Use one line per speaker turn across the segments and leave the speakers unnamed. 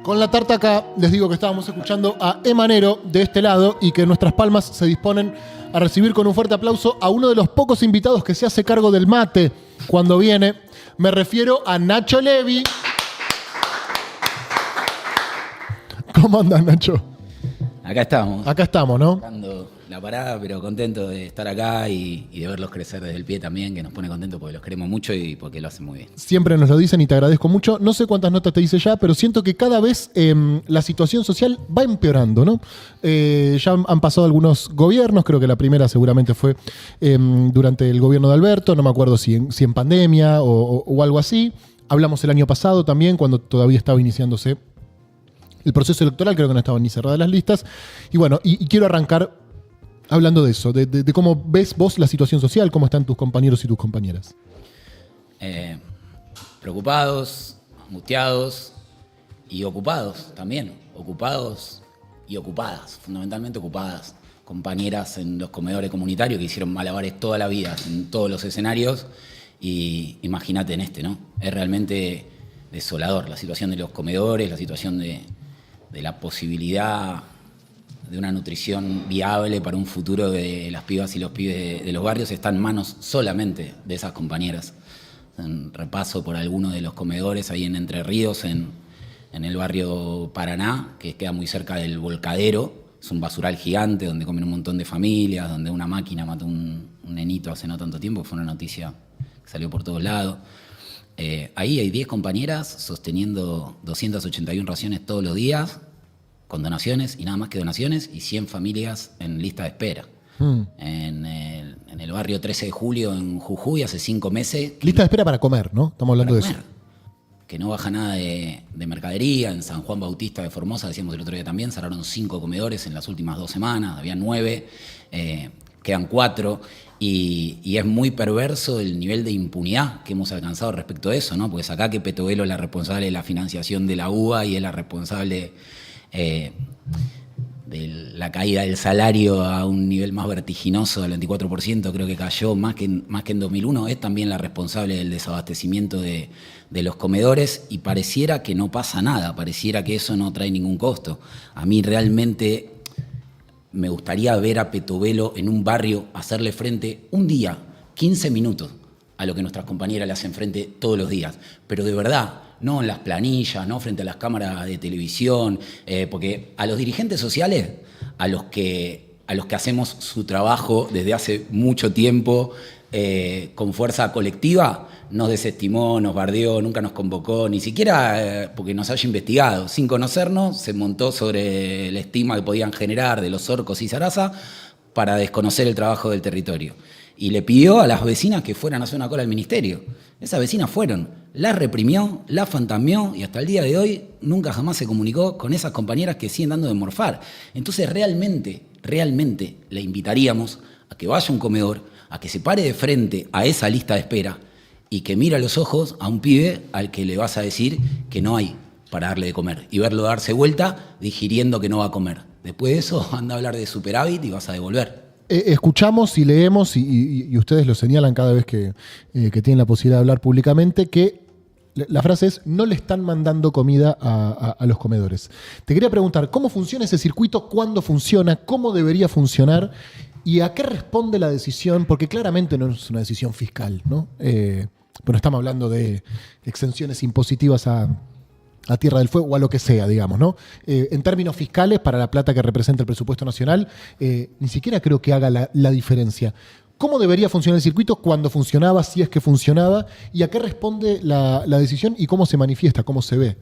Con la tarta acá, les digo que estábamos escuchando a Emanero de este lado y que nuestras palmas se disponen a recibir con un fuerte aplauso a uno de los pocos invitados que se hace cargo del mate cuando viene. Me refiero a Nacho Levi. ¿Cómo andas, Nacho?
Acá estamos.
Acá estamos, ¿no?
Dando la parada, pero contento de estar acá y de verlos crecer desde el pie también, que nos pone contentos porque los queremos mucho y porque lo hacen muy bien.
Siempre nos lo dicen y te agradezco mucho. No sé cuántas notas te hice ya, pero siento que cada vez la situación social va empeorando, ¿no? Ya han pasado algunos gobiernos, creo que la primera seguramente fue durante el gobierno de Alberto, no me acuerdo si en pandemia o algo así. Hablamos el año pasado también, cuando todavía estaba iniciándose el proceso electoral, creo que no estaban ni cerradas las listas. Y bueno, y quiero arrancar hablando de eso, de cómo ves vos la situación social, cómo están tus compañeros y tus compañeras.
Preocupados, angustiados y ocupados también. Ocupados y ocupadas, fundamentalmente ocupadas. Compañeras en los comedores comunitarios que hicieron malabares toda la vida, en todos los escenarios. Y imagínate en este, ¿no? Es realmente desolador la situación de los comedores, la situación de la posibilidad de una nutrición viable para un futuro de las pibas y los pibes de los barrios está en manos solamente de esas compañeras. En repaso por algunos de los comedores ahí en Entre Ríos, en el barrio Paraná, que queda muy cerca del Volcadero. Es un basural gigante donde comen un montón de familias, donde una máquina mató un nenito hace no tanto tiempo, fue una noticia que salió por todos lados. Ahí hay 10 compañeras sosteniendo 281 raciones todos los días, con donaciones y nada más que donaciones, y 100 familias en lista de espera. En el barrio 13 de julio, en Jujuy, hace 5 meses.
Lista de espera para comer, ¿no? Estamos hablando de eso.
Que no baja nada de mercadería. En San Juan Bautista de Formosa, decíamos el otro día también, cerraron 5 comedores en las últimas 2 semanas, había 9, quedan 4. Y es muy perverso el nivel de impunidad que hemos alcanzado respecto a eso, ¿no? Porque sacá que Petovelo es la responsable de la financiación de la UBA y es la responsable de la caída del salario a un nivel más vertiginoso del 24%, creo que cayó más que en 2001, es también la responsable del desabastecimiento de los comedores y pareciera que no pasa nada, pareciera que eso no trae ningún costo. A mí realmente me gustaría ver a Petovelo en un barrio hacerle frente un día, 15 minutos, a lo que nuestras compañeras le hacen frente todos los días. Pero de verdad, no en las planillas, no frente a las cámaras de televisión, porque a los dirigentes sociales, a los que hacemos su trabajo desde hace mucho tiempo, con fuerza colectiva, nos desestimó, nos bardeó, nunca nos convocó, ni siquiera porque nos haya investigado. Sin conocernos, se montó sobre el estigma que podían generar de los orcos y Sarasa para desconocer el trabajo del territorio. Y le pidió a las vecinas que fueran a hacer una cola al ministerio. Esas vecinas fueron, las reprimió, las fantasmeó y hasta el día de hoy nunca jamás se comunicó con esas compañeras que siguen dando de morfar. Entonces realmente le invitaríamos a que vaya a un comedor, a que se pare de frente a esa lista de espera y que mire a los ojos a un pibe al que le vas a decir que no hay para darle de comer y verlo darse vuelta digiriendo que no va a comer. Después de eso anda a hablar de superávit y vas a devolver.
Escuchamos y leemos, y ustedes lo señalan cada vez que tienen la posibilidad de hablar públicamente, que la frase es: no le están mandando comida a los comedores. Te quería preguntar, ¿cómo funciona ese circuito? ¿Cuándo funciona? ¿Cómo debería funcionar? ¿Y a qué responde la decisión? Porque claramente no es una decisión fiscal, ¿no? Pero estamos hablando de exenciones impositivas a Tierra del Fuego o a lo que sea, digamos, ¿no? En términos fiscales, para la plata que representa el presupuesto nacional, ni siquiera creo que haga la diferencia. ¿Cómo debería funcionar el circuito? ¿Cuándo funcionaba? ¿Si es que funcionaba? ¿Y a qué responde la decisión? ¿Y cómo se manifiesta? ¿Cómo se ve?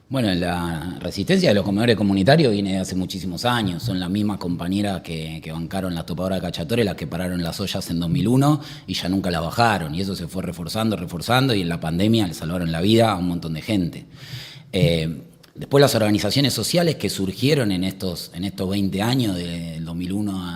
Bueno, la resistencia de los comedores comunitarios viene de hace muchísimos años. Son las mismas compañeras que bancaron la topadora de Cachatore, las que pararon las ollas en 2001 y ya nunca la bajaron. Y eso se fue reforzando y en la pandemia le salvaron la vida a un montón de gente. Después las organizaciones sociales que surgieron en estos 20 años, del 2001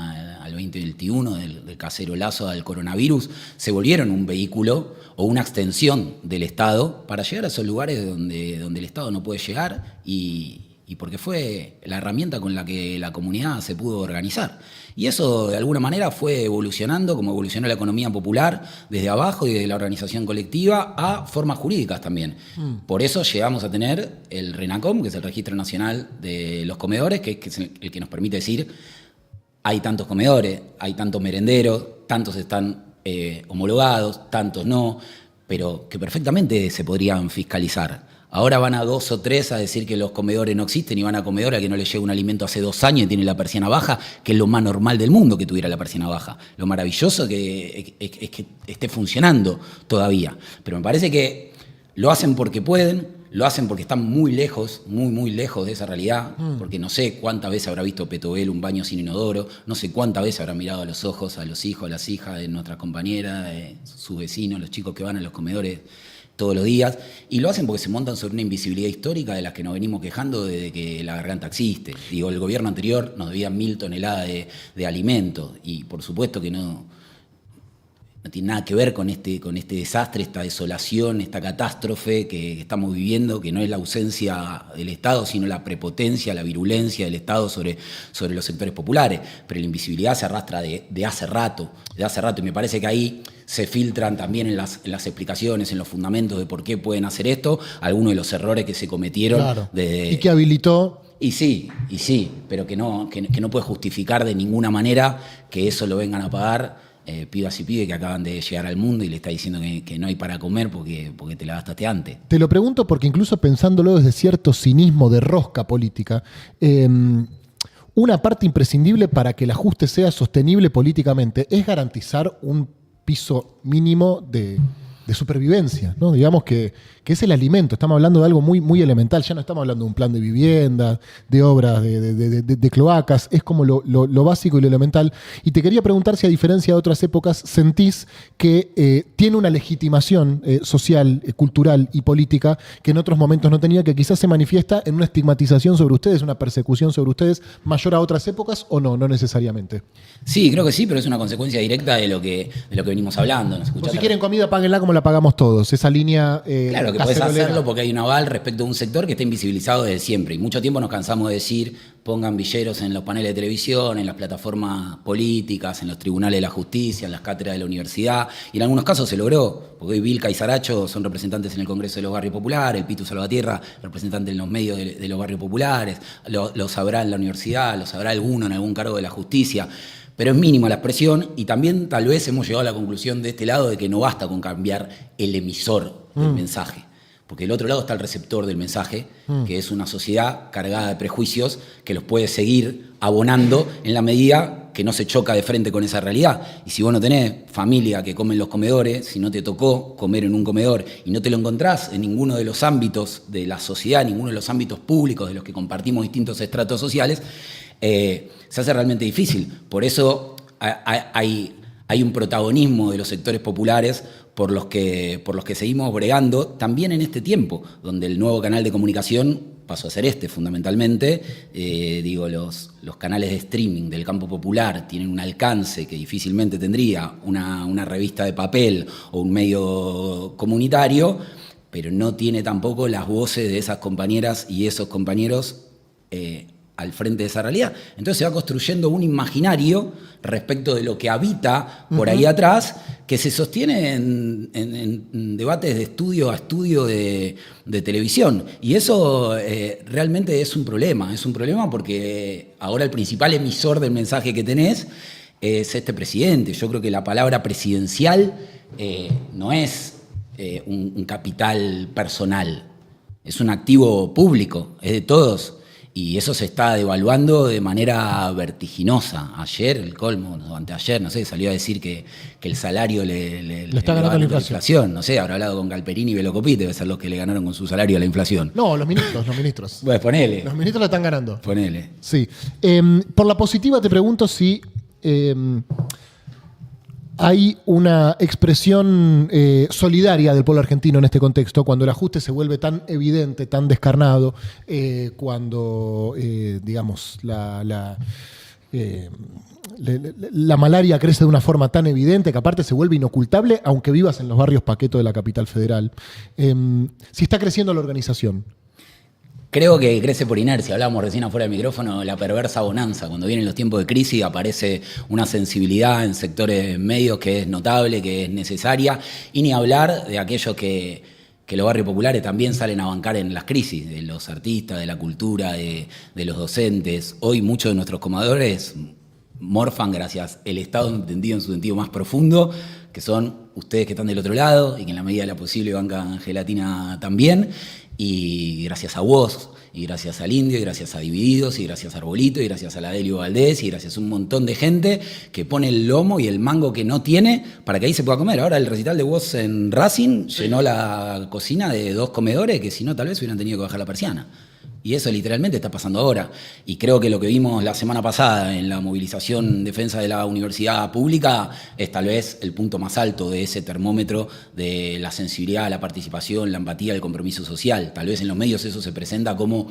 al 2021, del cacerolazo al coronavirus, se volvieron un vehículo o una extensión del Estado para llegar a esos lugares donde el Estado no puede llegar y y porque fue la herramienta con la que la comunidad se pudo organizar. Y eso de alguna manera fue evolucionando, como evolucionó la economía popular, desde abajo y desde la organización colectiva a formas jurídicas también. Por eso llegamos a tener el RENACOM, que es el Registro Nacional de los Comedores, que es el que nos permite decir: hay tantos comedores, hay tantos merenderos, tantos están homologados, tantos no, pero que perfectamente se podrían fiscalizar. Ahora van a 2 o 3 a decir que los comedores no existen y van a comedores a que no les llega un alimento hace 2 años y tiene la persiana baja, que es lo más normal del mundo que tuviera la persiana baja. Lo maravilloso es que esté funcionando todavía. Pero me parece que lo hacen porque pueden, lo hacen porque están muy lejos, muy lejos de esa realidad, porque no sé cuántas veces habrá visto Petobel un baño sin inodoro, no sé cuántas veces habrá mirado a los ojos a los hijos, a las hijas de nuestras compañeras, de sus vecinos, los chicos que van a los comedores todos los días, y lo hacen porque se montan sobre una invisibilidad histórica de las que nos venimos quejando desde que la garganta existe. Digo, el gobierno anterior nos debía 1.000 toneladas de alimentos, y por supuesto que no tiene nada que ver con este desastre, esta desolación, esta catástrofe que estamos viviendo, que no es la ausencia del Estado, sino la prepotencia, la virulencia del Estado sobre los sectores populares. Pero la invisibilidad se arrastra de hace rato, y me parece que ahí se filtran también en las explicaciones, en los fundamentos de por qué pueden hacer esto, algunos de los errores que se cometieron.
Claro. Y que habilitó.
Y sí, pero que no puede justificar de ninguna manera que eso lo vengan a pagar pibas y pibes que acaban de llegar al mundo y le está diciendo que no hay para comer porque te la gastaste antes.
Te lo pregunto porque incluso pensándolo desde cierto cinismo de rosca política, una parte imprescindible para que el ajuste sea sostenible políticamente es garantizar un piso mínimo de supervivencia, ¿no? Digamos que es el alimento. Estamos hablando de algo muy elemental. Ya no estamos hablando de un plan de vivienda, de obras, de cloacas. Es como lo básico y lo elemental. Y te quería preguntar si, a diferencia de otras épocas, sentís que tiene una legitimación social, cultural y política que en otros momentos no tenía, que quizás se manifiesta en una estigmatización sobre ustedes, una persecución sobre ustedes mayor a otras épocas, o no necesariamente.
Sí, creo que sí, pero es una consecuencia directa de lo que venimos hablando.
Si quieren comida, páguenla como la pagamos todos. Esa línea
claro que podés hacerlo porque hay un aval respecto a un sector que está invisibilizado desde siempre. Y mucho tiempo nos cansamos de decir: pongan villeros en los paneles de televisión, en las plataformas políticas, en los tribunales de la justicia, en las cátedras de la universidad. Y en algunos casos se logró, porque hoy Vilca y Saracho son representantes en el Congreso de los Barrios Populares, el Pitu Salvatierra, representante en los medios de los barrios populares, lo sabrá en la universidad, lo sabrá alguno en algún cargo de la justicia. Pero es mínima la expresión, y también tal vez hemos llegado a la conclusión de este lado de que no basta con cambiar el emisor del mensaje. Porque del otro lado está el receptor del mensaje, que es una sociedad cargada de prejuicios que los puede seguir abonando en la medida que no se choca de frente con esa realidad. Y si vos no tenés familia que come en los comedores, si no te tocó comer en un comedor y no te lo encontrás en ninguno de los ámbitos de la sociedad, ninguno de los ámbitos públicos de los que compartimos distintos estratos sociales, se hace realmente difícil. Por eso hay un protagonismo de los sectores populares por los que seguimos bregando también en este tiempo, donde el nuevo canal de comunicación pasó a ser fundamentalmente. Los canales de streaming del campo popular tienen un alcance que difícilmente tendría una revista de papel o un medio comunitario, pero no tiene tampoco las voces de esas compañeras y esos compañeros al frente de esa realidad. Entonces se va construyendo un imaginario respecto de lo que habita por ahí atrás, que se sostiene en debates de estudio a estudio de televisión. Y eso realmente es un problema porque ahora el principal emisor del mensaje que tenés es este presidente. Yo creo que la palabra presidencial no es un capital personal, es un activo público, es de todos. Y eso se está devaluando de manera vertiginosa. Ayer, el colmo, o anteayer, no sé, salió a decir que el salario le
está ganando la inflación.
No sé, habrá hablado con Galperini y Velocopit, debe ser los que le ganaron con su salario a la inflación.
No, los ministros.
Pues ponele.
Los ministros la están ganando.
Ponele.
Sí. Por la positiva te pregunto si hay una expresión solidaria del pueblo argentino en este contexto, cuando el ajuste se vuelve tan evidente, tan descarnado, cuando, digamos, la malaria crece de una forma tan evidente que aparte se vuelve inocultable, aunque vivas en los barrios paquetos de la capital federal. Si está creciendo la organización.
Creo que crece por inercia. Hablábamos recién afuera del micrófono, la perversa bonanza. Cuando vienen los tiempos de crisis aparece una sensibilidad en sectores medios que es notable, que es necesaria. Y ni hablar de aquellos que los barrios populares también salen a bancar en las crisis, de los artistas, de la cultura, de los docentes. Hoy muchos de nuestros comedores morfan gracias al Estado entendido en su sentido más profundo, que son ustedes que están del otro lado y que en la medida de lo posible bancan gelatina también. Y gracias a vos, y gracias al Indio, y gracias a Divididos, y gracias a Arbolito, y gracias a la Delio Valdés, y gracias a un montón de gente que pone el lomo y el mango que no tiene para que ahí se pueda comer. Ahora el recital de vos en Racing llenó la cocina de 2 comedores que si no tal vez hubieran tenido que bajar la persiana. Y eso literalmente está pasando ahora. Y creo que lo que vimos la semana pasada en la movilización en defensa de la universidad pública es tal vez el punto más alto de ese termómetro de la sensibilidad, la participación, la empatía, el compromiso social. Tal vez en los medios eso se presenta como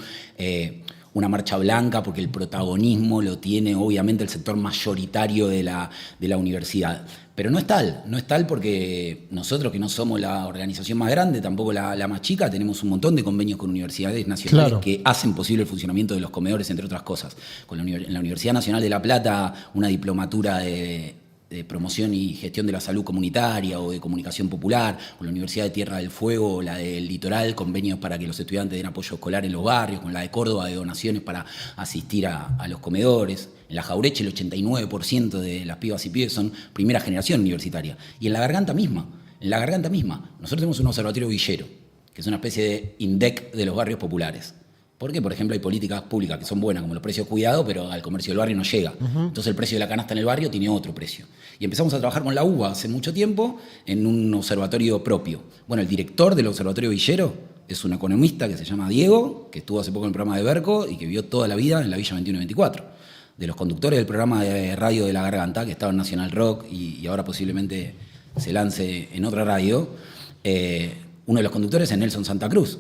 una marcha blanca porque el protagonismo lo tiene obviamente el sector mayoritario de la universidad. Pero no es tal porque nosotros que no somos la organización más grande, tampoco la más chica, tenemos un montón de convenios con universidades nacionales que hacen posible el funcionamiento de los comedores, entre otras cosas. En la Universidad Nacional de La Plata, una diplomatura de promoción y gestión de la salud comunitaria o de comunicación popular, con la Universidad de Tierra del Fuego o la del Litoral, convenios para que los estudiantes den apoyo escolar en los barrios, con la de Córdoba de donaciones para asistir a los comedores. En la Jaureche el 89% de las pibas y pibes son primera generación universitaria. Y en la Garganta misma, nosotros tenemos un observatorio villero, que es una especie de INDEC de los barrios populares. Porque, por ejemplo, hay políticas públicas que son buenas, como los precios cuidados, pero al comercio del barrio no llega. Entonces el precio de la canasta en el barrio tiene otro precio. Y empezamos a trabajar con la UBA hace mucho tiempo en un observatorio propio. Bueno, el director del observatorio villero es un economista que se llama Diego, que estuvo hace poco en el programa de Berco y que vivió toda la vida en la Villa 21 y 24. De los conductores del programa de radio de La Garganta, que estaba en Nacional Rock y ahora posiblemente se lance en otra radio, uno de los conductores es Nelson Santa Cruz,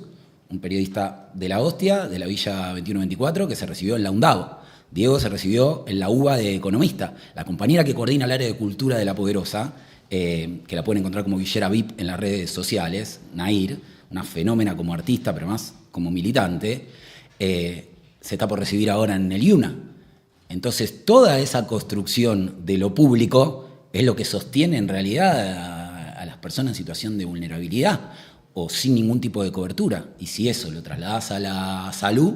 un periodista de La Hostia, de la Villa 21-24, que se recibió en la UNDAV. Diego se recibió en la UBA de economista. La compañera que coordina el área de cultura de La Poderosa, que la pueden encontrar como Villera VIP en las redes sociales, Nair, una fenómena como artista, pero más como militante, se está por recibir ahora en el IUNA. Entonces, toda esa construcción de lo público es lo que sostiene en realidad a las personas en situación de vulnerabilidad o sin ningún tipo de cobertura. Y si eso lo trasladás a la salud,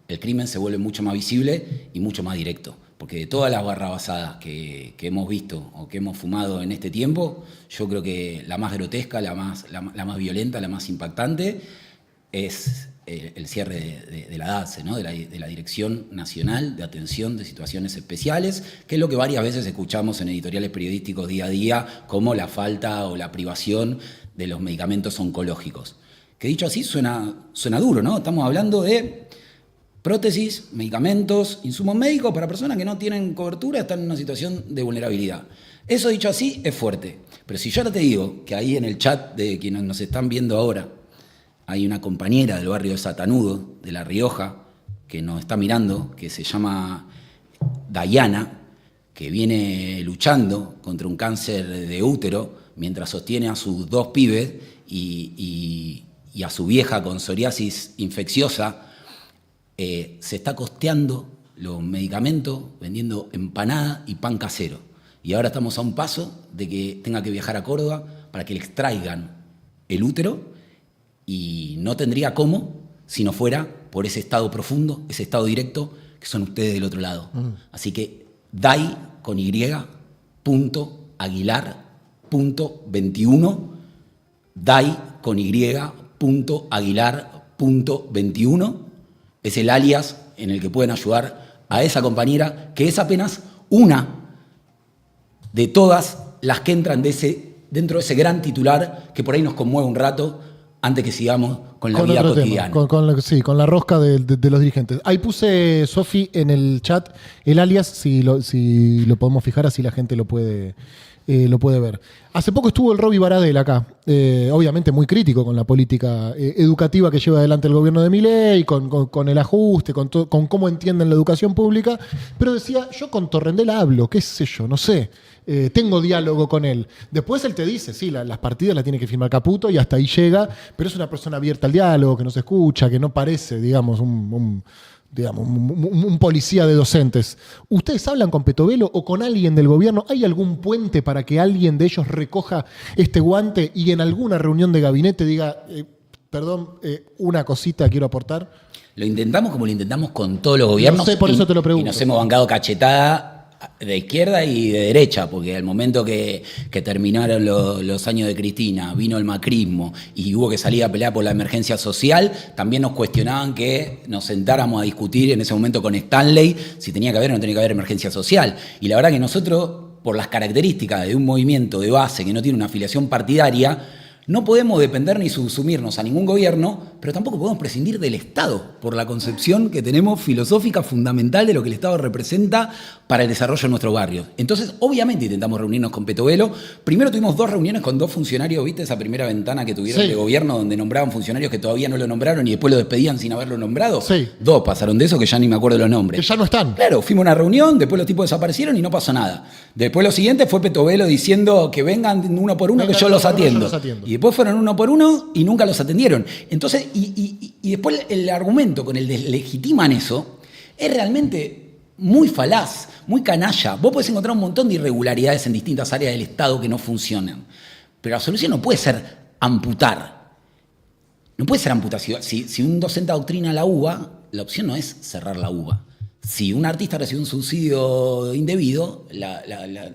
el crimen se vuelve mucho más visible y mucho más directo. Porque de todas las barrabasadas que hemos visto o que hemos fumado en este tiempo, yo creo que la más grotesca, la más violenta, la más impactante es el cierre de la DATSE, ¿no? de la Dirección Nacional de Atención de Situaciones Especiales, que es lo que varias veces escuchamos en editoriales periodísticos día a día, como la falta o la privación de los medicamentos oncológicos. Que dicho así suena duro, ¿no? Estamos hablando de prótesis, medicamentos, insumos médicos para personas que no tienen cobertura, están en una situación de vulnerabilidad. Eso dicho así es fuerte. Pero si yo ahora te digo que ahí en el chat de quienes nos están viendo ahora hay una compañera del barrio de Satanudo, de La Rioja, que nos está mirando, que se llama Dayana, que viene luchando contra un cáncer de útero mientras sostiene a sus 2 pibes y a su vieja con psoriasis infecciosa, se está costeando los medicamentos vendiendo empanada y pan casero. Y ahora estamos a un paso de que tenga que viajar a Córdoba para que le extraigan el útero y no tendría cómo si no fuera por ese estado profundo, ese estado directo que son ustedes del otro lado. Así que dai.aguilar.21, dai.aguilar.21 es el alias en el que pueden ayudar a esa compañera, que es apenas una de todas las que entran dentro de ese gran titular que por ahí nos conmueve un rato antes que sigamos con la vida cotidiana.
Con la rosca de los dirigentes. Ahí puse, Sofi, en el chat el alias, si lo podemos fijar, así la gente lo puede lo puede ver. Hace poco estuvo el Roby Baradel acá, obviamente muy crítico con la política educativa que lleva adelante el gobierno de Milei, con el ajuste, con cómo entienden la educación pública, pero decía, yo con Torrendel hablo, qué sé yo, no sé, tengo diálogo con él. Después él te dice, sí, las partidas las tiene que firmar Caputo y hasta ahí llega, pero es una persona abierta al diálogo, que no se escucha, que no parece, digamos, un policía de docentes. ¿Ustedes hablan con Petovelo o con alguien del gobierno? ¿Hay algún puente para que alguien de ellos recoja este guante y en alguna reunión de gabinete diga, perdón, una cosita quiero aportar?
Lo intentamos como lo intentamos con todos los gobiernos.
No sé, por eso te lo pregunto.
Y nos hemos bancado cachetada de izquierda y de derecha, porque al momento que terminaron los años de Cristina, vino el macrismo y hubo que salir a pelear por la emergencia social, también nos cuestionaban que nos sentáramos a discutir en ese momento con Stanley si tenía que haber o no tenía que haber emergencia social. Y la verdad que nosotros, por las características de un movimiento de base que no tiene una afiliación partidaria, no podemos depender ni subsumirnos a ningún gobierno, pero tampoco podemos prescindir del Estado, por la concepción que tenemos filosófica fundamental de lo que el Estado representa para el desarrollo de nuestros barrios. Entonces, obviamente intentamos reunirnos con Petovelo. Primero tuvimos 2 reuniones con 2 funcionarios, ¿viste? Esa primera ventana que tuvieron de gobierno donde nombraban funcionarios que todavía no lo nombraron y después lo despedían sin haberlo nombrado. 2 pasaron de eso que ya ni me acuerdo los nombres.
Que ya no están.
Claro, fuimos a una reunión, después los tipos desaparecieron y no pasó nada. Después lo siguiente fue Petovelo diciendo que vengan uno por uno, que yo los atiendo. Y después fueron uno por uno y nunca los atendieron. Entonces, y después el argumento con el deslegitiman eso es realmente muy falaz, muy canalla. Vos podés encontrar un montón de irregularidades en distintas áreas del Estado que no funcionan. Pero la solución no puede ser amputar. No puede ser amputación. Si un docente adoctrina la UBA, la opción no es cerrar la UBA. Si un artista recibe un subsidio indebido, la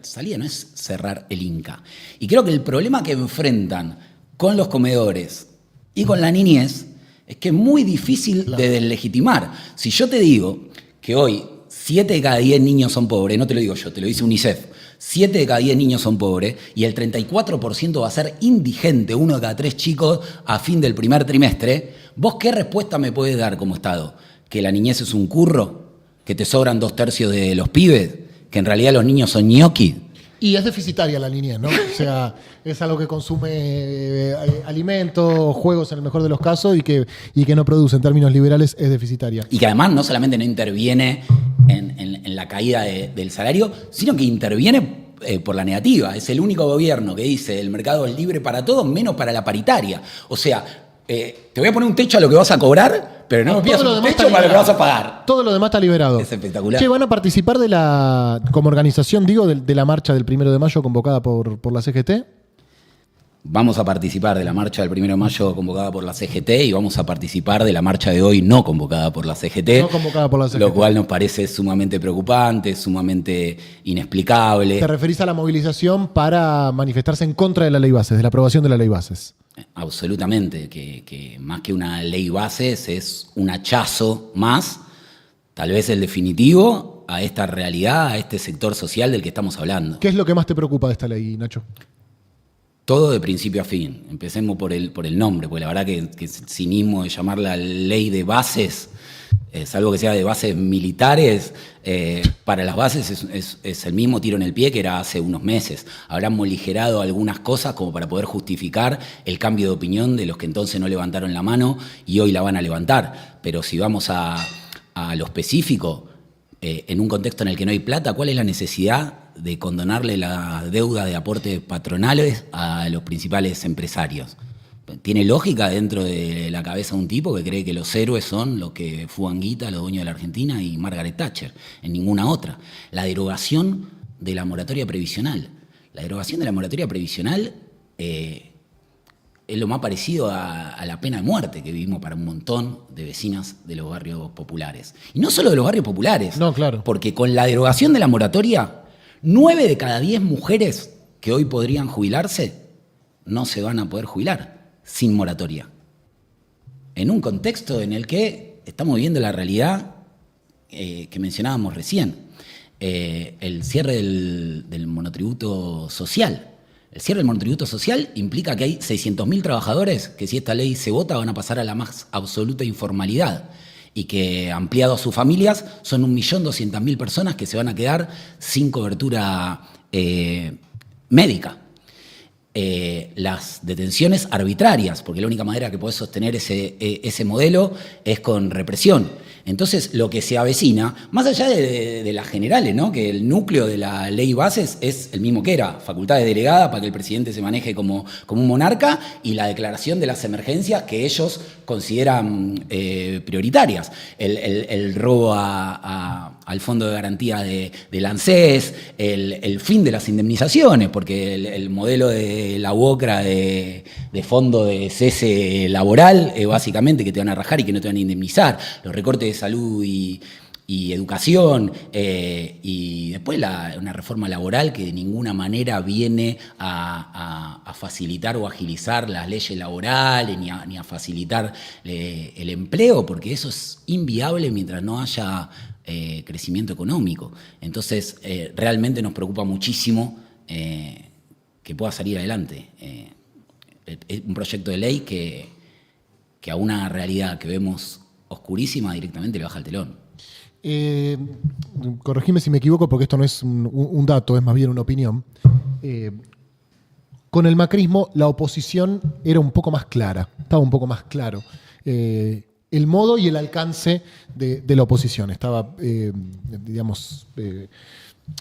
salida no es cerrar el Inca. Y creo que el problema que enfrentan con los comedores y con la niñez es que es muy difícil de deslegitimar. Si yo te digo que hoy 7 de cada 10 niños son pobres, no te lo digo yo, te lo dice UNICEF, 7 de cada 10 niños son pobres y el 34% va a ser indigente, 1 de cada 3 chicos a fin del primer trimestre, ¿vos qué respuesta me podés dar como Estado? ¿Que la niñez es un curro? ¿Que te sobran 2/3 de los pibes? ¿Que en realidad los niños son ñoquis?
Y es deficitaria la niñez, ¿no? O sea, es algo que consume alimentos, juegos en el mejor de los casos y que no produce en términos liberales, es deficitaria.
Y que además no solamente no interviene en la caída del salario, sino que interviene por la negativa. Es el único gobierno que dice el mercado es libre para todos, menos para la paritaria. O sea, te voy a poner un techo a lo que vas a cobrar, pero no me pidas un techo para lo que vas a pagar.
Todo lo demás está liberado.
Es espectacular.
Che, ¿van a participar como organización, de la marcha del 1 de mayo convocada por la CGT?
Vamos a participar de la marcha del 1 de mayo convocada por la CGT y vamos a participar de la marcha de hoy no convocada por la CGT.
No convocada por la CGT.
Lo cual nos parece sumamente preocupante, sumamente inexplicable.
¿Te referís a la movilización para manifestarse en contra de la ley bases, de la aprobación de la ley bases?
Absolutamente, que más que una ley bases es un hachazo más, tal vez el definitivo, a esta realidad, a este sector social del que estamos hablando.
¿Qué es lo que más te preocupa de esta ley, Nacho?
Todo de principio a fin. Empecemos por el nombre, porque la verdad que el cinismo de llamarla ley de bases, salvo que sea de bases militares, para las bases es el mismo tiro en el pie que era hace unos meses. Habrán moligerado algunas cosas como para poder justificar el cambio de opinión de los que entonces no levantaron la mano y hoy la van a levantar. Pero si vamos a lo específico, en un contexto en el que no hay plata, ¿cuál es la necesidad de condonarle la deuda de aportes patronales a los principales empresarios? ¿Tiene lógica dentro de la cabeza de un tipo que cree que los héroes son los que fugan guita, los dueños de la Argentina y Margaret Thatcher? En ninguna otra. La derogación de la moratoria previsional. La derogación de la moratoria previsional es lo más parecido a la pena de muerte que vivimos para un montón de vecinas de los barrios populares. Y no solo de los barrios populares.
No, claro.
Porque con la derogación de la moratoria, 9 de cada 10 mujeres que hoy podrían jubilarse no se van a poder jubilar sin moratoria. En un contexto en el que estamos viviendo la realidad que mencionábamos recién. El cierre del monotributo social. El cierre del monotributo social implica que hay 600.000 trabajadores que si esta ley se vota van a pasar a la más absoluta informalidad y que ampliado a sus familias son 1.200.000 personas que se van a quedar sin cobertura médica. Las detenciones arbitrarias, porque la única manera que podés sostener ese modelo es con represión. Entonces, lo que se avecina, más allá de las generales, ¿no? Que el núcleo de la ley bases es el mismo que era, facultades delegadas para que el presidente se maneje como un monarca y la declaración de las emergencias que ellos consideran prioritarias. El robo al Fondo de Garantía del ANSES, el fin de las indemnizaciones, porque el modelo de la UOCRA de fondo de cese laboral básicamente que te van a rajar y que no te van a indemnizar, los recortes de salud y educación, y después una reforma laboral que de ninguna manera viene a facilitar o agilizar las leyes laborales ni a facilitar el empleo, porque eso es inviable mientras no haya crecimiento económico. Entonces, realmente nos preocupa muchísimo que pueda salir adelante. Es un proyecto de ley que a una realidad que vemos oscurísima directamente le baja el telón.
Corregime si me equivoco porque esto no es un dato, es más bien una opinión. Con el macrismo la oposición era un poco más clara, estaba un poco más claro. El modo y el alcance de la oposición. Estaba,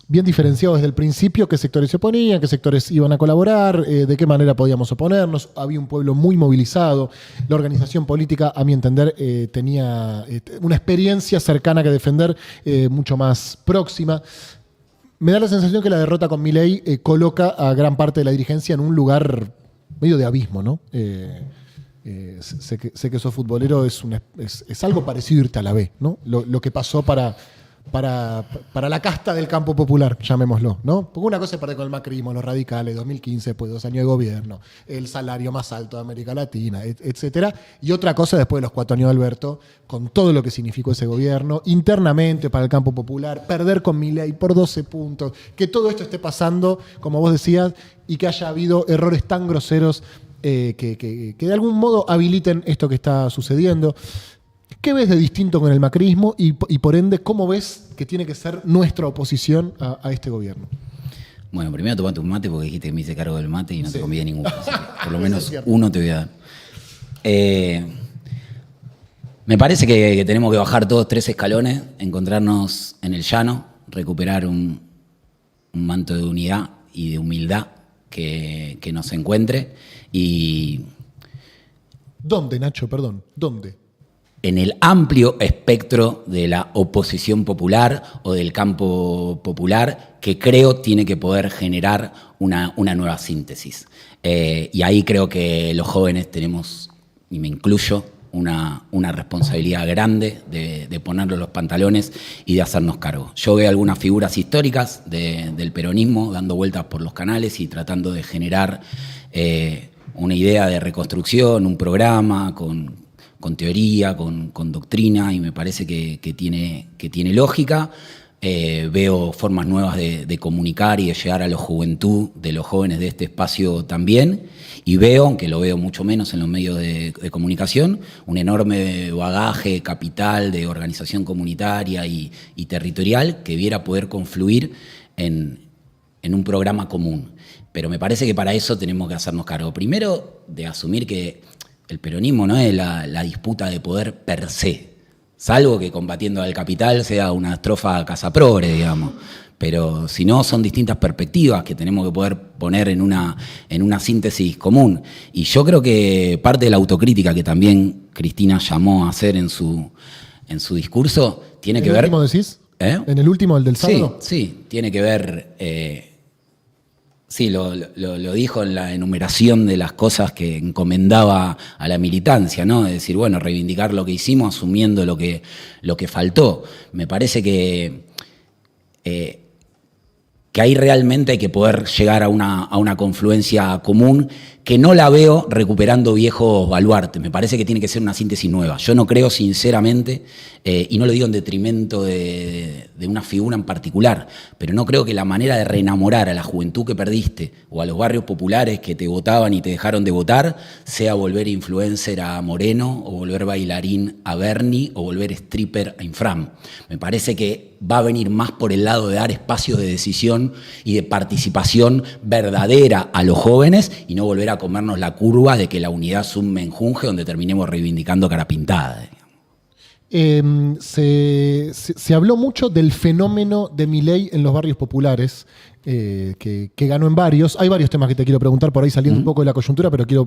bien diferenciado desde el principio qué sectores se oponían, qué sectores iban a colaborar, de qué manera podíamos oponernos. Había un pueblo muy movilizado. La organización política, a mi entender, tenía una experiencia cercana que defender, mucho más próxima. Me da la sensación que la derrota con Milei coloca a gran parte de la dirigencia en un lugar medio de abismo, ¿no? Sé que sos futbolero, es algo parecido a irte a la B, ¿no? Lo que pasó para la casta del campo popular, llamémoslo, ¿no? Porque una cosa es perder con el macrismo, los radicales, 2015, después de 2 años de gobierno, el salario más alto de América Latina, etcétera. Y otra cosa después de los 4 años de Alberto, con todo lo que significó ese gobierno, internamente para el campo popular, perder con Milei por 12 puntos, que todo esto esté pasando, como vos decías, y que haya habido errores tan groseros que de algún modo habiliten esto que está sucediendo. ¿Qué ves de distinto con el macrismo y por ende cómo ves que tiene que ser nuestra oposición a este gobierno?
Bueno, primero tomate un mate porque dijiste que me hice cargo del mate y no te conviene ninguno. Por lo menos uno te voy a dar. Me parece que tenemos que bajar todos 3 escalones, encontrarnos en el llano, recuperar un manto de unidad y de humildad que nos encuentre. Y
¿Dónde, Nacho? Perdón, ¿dónde?
En el amplio espectro de la oposición popular o del campo popular, que creo tiene que poder generar una nueva síntesis. Y ahí creo que los jóvenes tenemos, y me incluyo, una responsabilidad grande de ponernos los pantalones y de hacernos cargo. Yo veo algunas figuras históricas del peronismo dando vueltas por los canales y tratando de generar una idea de reconstrucción, un programa con teoría, con doctrina, y me parece que tiene lógica. Veo formas nuevas de comunicar y de llegar a la juventud de los jóvenes de este espacio también, y veo, aunque lo veo mucho menos en los medios de comunicación, un enorme bagaje, capital de organización comunitaria y territorial que viera poder confluir en un programa común. Pero me parece que para eso tenemos que hacernos cargo, primero, de asumir que el peronismo no es la disputa de poder per se, salvo que combatiendo al capital sea una estrofa casaprogre, digamos. Pero si no, son distintas perspectivas que tenemos que poder poner en una síntesis común. Y yo creo que parte de la autocrítica que también Cristina llamó a hacer en su discurso tiene que ver...
¿En el último decís? ¿En el último, el del sábado?
Sí, tiene que ver... Sí, lo dijo en la enumeración de las cosas que encomendaba a la militancia, ¿no? Es decir, bueno, reivindicar lo que hicimos asumiendo lo que faltó. Me parece que ahí realmente hay que poder llegar a una confluencia común que no la veo recuperando viejos baluartes. Me parece que tiene que ser una síntesis nueva. Yo no creo, sinceramente, y no lo digo en detrimento de una figura en particular, pero no creo que la manera de reenamorar a la juventud que perdiste o a los barrios populares que te votaban y te dejaron de votar sea volver influencer a Moreno o volver bailarín a Bernie o volver stripper a Infram. Me parece que va a venir más por el lado de dar espacios de decisión y de participación verdadera a los jóvenes y no volver a comernos la curva de que la unidad es un menjunje donde terminemos reivindicando cara pintada.
Se habló mucho del fenómeno de Milei en los barrios populares, que ganó en varios. Hay varios temas que te quiero preguntar, por ahí saliendo un poco de la coyuntura, pero quiero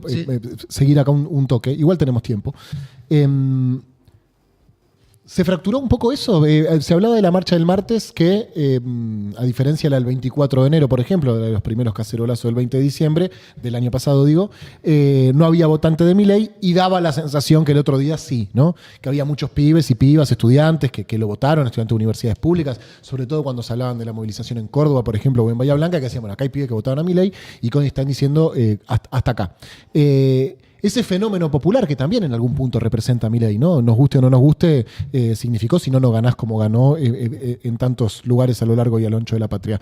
seguir acá un toque. Igual tenemos tiempo. ¿Se fracturó un poco eso? Se hablaba de la marcha del martes que, a diferencia de la del 24 de enero, por ejemplo, de los primeros cacerolazos del 20 de diciembre, del año pasado digo, no había votante de Milei y daba la sensación que el otro día sí, ¿no? Que había muchos pibes y pibas, estudiantes que lo votaron, estudiantes de universidades públicas, sobre todo cuando se hablaban de la movilización en Córdoba, por ejemplo, o en Bahía Blanca, que decían, bueno, acá hay pibes que votaron a Milei y que hoy están diciendo hasta acá. Ese fenómeno popular que también en algún punto representa a Milei, ¿no? Nos guste o no nos guste, significó si no, no ganás como ganó en tantos lugares a lo largo y a lo ancho de la patria.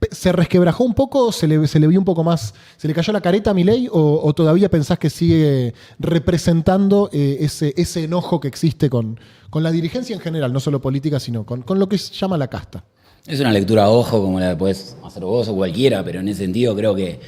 ¿Se resquebrajó un poco? ¿Se le vio un poco más? ¿Se le cayó la careta a Milei? ¿O todavía pensás que sigue representando ese enojo que existe con la dirigencia en general, no solo política, sino con lo que se llama la casta?
Es una lectura a ojo como la podés hacer vos o cualquiera, pero en ese sentido creo que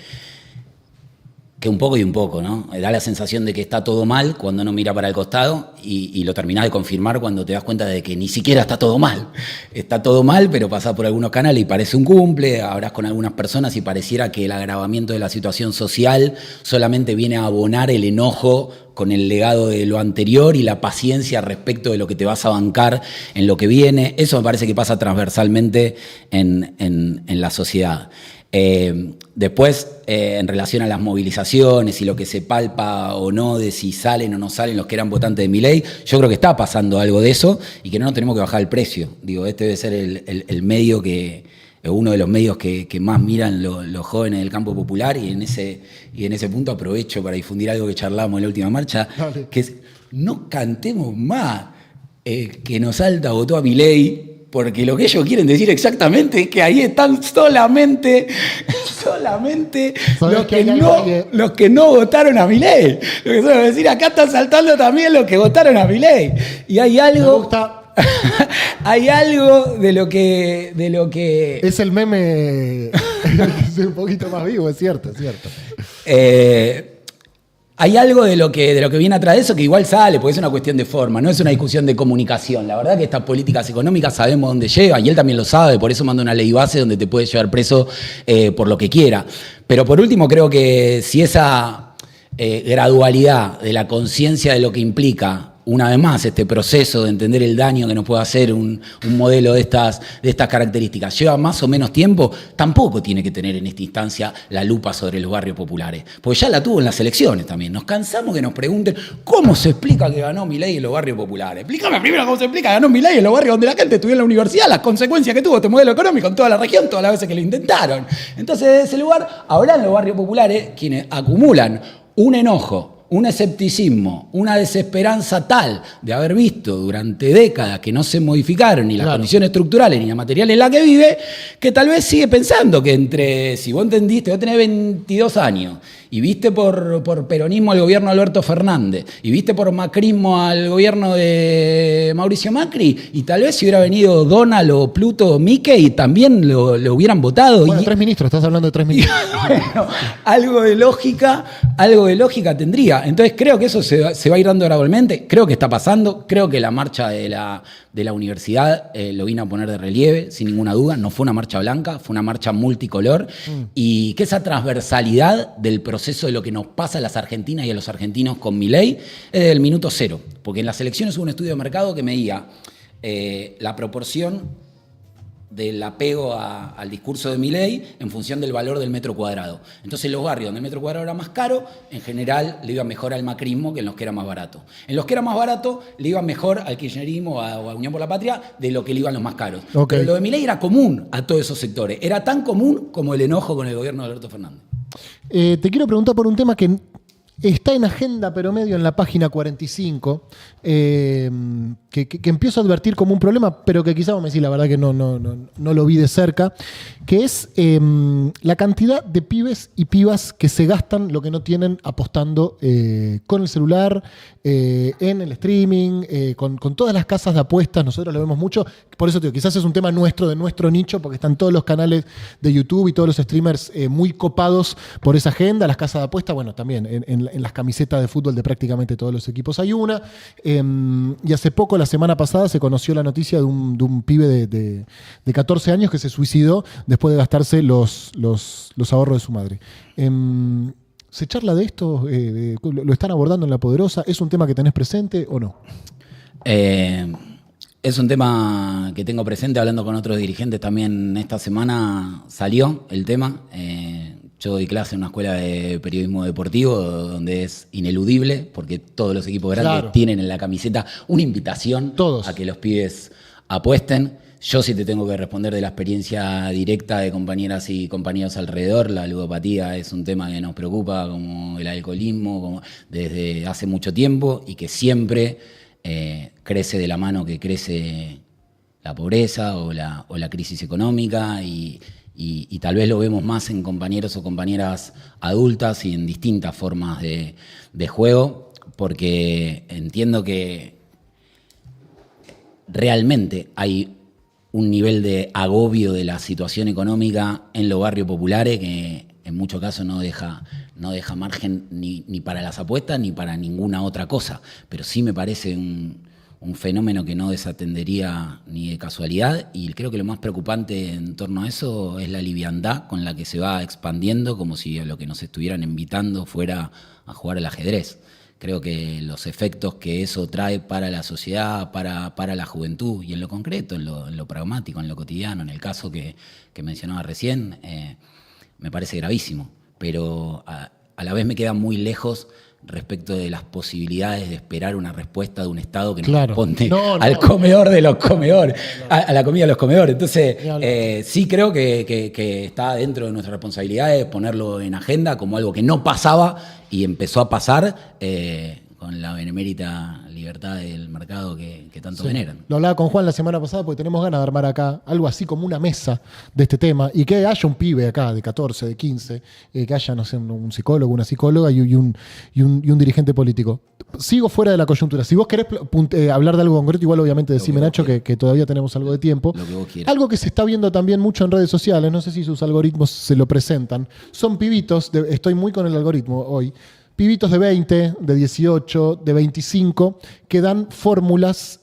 un poco y un poco, ¿no? Da la sensación de que está todo mal cuando uno mira para el costado y lo terminás de confirmar cuando te das cuenta de que ni siquiera está todo mal. Está todo mal, pero pasás por algunos canales y parece un cumple, hablas con algunas personas y pareciera que el agravamiento de la situación social solamente viene a abonar el enojo con el legado de lo anterior y la paciencia respecto de lo que te vas a bancar en lo que viene. Eso me parece que pasa transversalmente en la sociedad. Después, en relación a las movilizaciones y lo que se palpa o no de si salen o no salen los que eran votantes de Milei, yo creo que está pasando algo de eso y que no nos tenemos que bajar el precio. Digo, este debe ser el medio uno de los medios que más miran los jóvenes del campo popular y en ese punto aprovecho para difundir algo que charlábamos en la última marcha, que es no cantemos más que nos salta votó a Milei. Porque lo que ellos quieren decir exactamente es que ahí están solamente los que no votaron a Milei. Lo que suelen decir, acá están saltando también los que votaron a Milei. Y hay algo. Hay algo de lo que.
Es el meme. Es un poquito más vivo, es cierto.
Hay algo de lo que viene atrás de eso que igual sale, porque es una cuestión de forma, no es una discusión de comunicación. La verdad que estas políticas económicas sabemos dónde llevan, y él también lo sabe, por eso manda una ley base donde te puede llevar preso por lo que quiera. Pero por último creo que si esa gradualidad de la conciencia de lo que implica, una vez más, este proceso de entender el daño que nos puede hacer un modelo de estas características lleva más o menos tiempo, tampoco tiene que tener en esta instancia la lupa sobre los barrios populares. Porque ya la tuvo en las elecciones también. Nos cansamos que nos pregunten cómo se explica que ganó Milei en los barrios populares. Explícame primero cómo se explica que ganó Milei en los barrios donde la gente estudió en la universidad, las consecuencias que tuvo este modelo económico en toda la región, todas las veces que lo intentaron. Entonces, desde ese lugar, habrán los barrios populares quienes acumulan un enojo, un escepticismo, una desesperanza tal de haber visto durante décadas que no se modificaron ni las condiciones estructurales ni la material en la que vive, que tal vez sigue pensando que si vos entendiste, vos tenés 22 años y viste por peronismo al gobierno de Alberto Fernández y viste por macrismo al gobierno de Mauricio Macri, y tal vez si hubiera venido Donald o Pluto o Mickey también lo hubieran votado.
Bueno, 3 ministros, estás hablando de 3 ministros.
Bueno, algo de lógica tendría. Entonces creo que eso se va a ir dando gradualmente, creo que está pasando, creo que la marcha de la universidad lo vino a poner de relieve, sin ninguna duda, no fue una marcha blanca, fue una marcha multicolor, y que esa transversalidad del proceso de lo que nos pasa a las argentinas y a los argentinos con Milei es desde el minuto cero, porque en las elecciones hubo un estudio de mercado que medía la proporción del apego al discurso de Milei en función del valor del metro cuadrado. Entonces, los barrios donde el metro cuadrado era más caro, en general le iba mejor al macrismo que en los que era más barato. En los que era más barato le iba mejor al kirchnerismo o a Unión por la Patria de lo que le iban los más caros.
Okay.
Pero lo de Milei era común a todos esos sectores. Era tan común como el enojo con el gobierno de Alberto Fernández.
Te quiero preguntar por un tema que está en agenda, pero medio en la página 45, que empiezo a advertir como un problema, pero que quizá vos me decís, la verdad que no lo vi de cerca, que es la cantidad de pibes y pibas que se gastan lo que no tienen apostando con el celular, en el streaming, con todas las casas de apuestas. Nosotros lo vemos mucho. Por eso, tío, quizás es un tema nuestro, de nuestro nicho, porque están todos los canales de YouTube y todos los streamers muy copados por esa agenda. Las casas de apuestas, bueno, también en las camisetas de fútbol de prácticamente todos los equipos hay una. Y hace poco, la semana pasada, se conoció la noticia de un pibe de 14 años que se suicidó después de gastarse los ahorros de su madre. ¿Se charla de esto? ¿Lo están abordando en La Poderosa? ¿Es un tema que tenés presente o no?
Es un tema que tengo presente, hablando con otros dirigentes también. Esta semana salió el tema. Yo doy clase en una escuela de periodismo deportivo donde es ineludible, porque todos los equipos grandes tienen en la camiseta una invitación a que los pibes apuesten. Yo sí te tengo que responder de la experiencia directa de compañeras y compañeros alrededor. La ludopatía es un tema que nos preocupa, como el alcoholismo, desde hace mucho tiempo, y que siempre crece de la mano que crece la pobreza o la crisis económica, y tal vez lo vemos más en compañeros o compañeras adultas y en distintas formas de juego, porque entiendo que realmente hay un nivel de agobio de la situación económica en los barrios populares que en muchos casos no deja margen ni para las apuestas ni para ninguna otra cosa. Pero sí me parece un fenómeno que no desatendería ni de casualidad, y creo que lo más preocupante en torno a eso es la liviandad con la que se va expandiendo, como si lo que nos estuvieran invitando fuera a jugar al ajedrez. Creo que los efectos que eso trae para la sociedad, para la juventud, y en lo concreto, en lo pragmático, en lo cotidiano, en el caso que mencionaba recién, me parece gravísimo. Pero a la vez me queda muy lejos respecto de las posibilidades de esperar una respuesta de un Estado que no responde al comedor de los comedores, a la comida de los comedores. Entonces, sí creo que está dentro de nuestras responsabilidades ponerlo en agenda como algo que no pasaba y empezó a pasar con la benemérita libertad del mercado que tanto veneran.
Lo hablaba con Juan la semana pasada porque tenemos ganas de armar acá algo así como una mesa de este tema, y que haya un pibe acá de 14, de 15, que haya, no sé, un psicólogo, una psicóloga y un dirigente político. Sigo fuera de la coyuntura. Si vos querés hablar de algo concreto, igual obviamente decime, Nacho, que todavía tenemos algo de tiempo.
Lo que vos quieras.
Algo que se está viendo también mucho en redes sociales, no sé si sus algoritmos se lo presentan, son pibitos, estoy muy con el algoritmo hoy, pibitos de 20, de 18, de 25, que dan fórmulas